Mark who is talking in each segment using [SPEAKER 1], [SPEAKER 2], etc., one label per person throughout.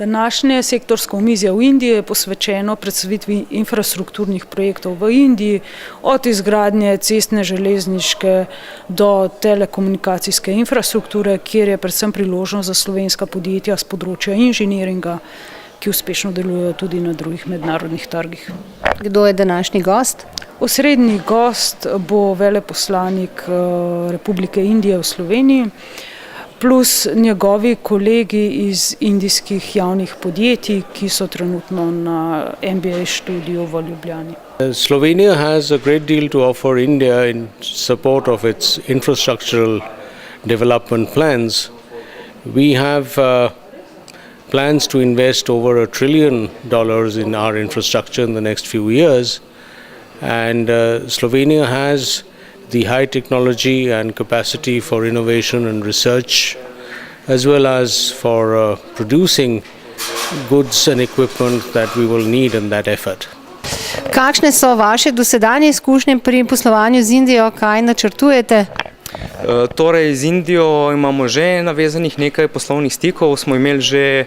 [SPEAKER 1] Današnje sektorsko omizje v Indiji je posvečeno predstavitvi infrastrukturnih projektov v Indiji, od izgradnje cestne, železniške do telekomunikacijske infrastrukture, kjer je predvsem priložnost za slovenska podjetja z področja inženiringa, ki uspešno delujejo tudi na drugih mednarodnih trgih.
[SPEAKER 2] Kdo je današnji gost?
[SPEAKER 1] Osrednji gost bo veleposlanik Republike Indije v Sloveniji, plus njegovi kolegi iz indijskih javnih podjetij, ki so trenutno na MBA študiju v Ljubljani.
[SPEAKER 3] Slovenia has a great deal to offer India in support of its infrastructural development plans. We have plans to invest over $1 trillion in our infrastructure in the next few years, and Slovenia has the high technology and capacity for innovation and research, as well as for producing goods and equipment that we will need in that effort.
[SPEAKER 2] Kakšne so vaše dosedanje izkušnje pri poslovanju z Indijo, kaj načrtujete?
[SPEAKER 4] Torej, z Indijo imamo že navezanih nekaj poslovnih stikov, smo imeli že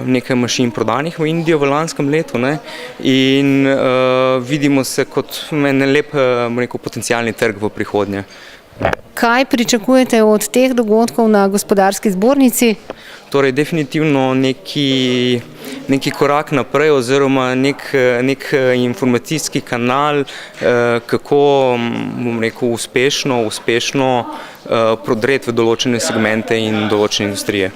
[SPEAKER 4] nekaj mašin prodanih v Indijo v lanskem letu, in vidimo se kot en lep potencialni trg v prihodnje.
[SPEAKER 2] Kaj pričakujete od teh dogodkov na gospodarski zbornici?
[SPEAKER 4] Torej, definitivno neki korak naprej oziroma nek informacijski kanal, kako uspešno prodreti v določene segmente in določene industrije.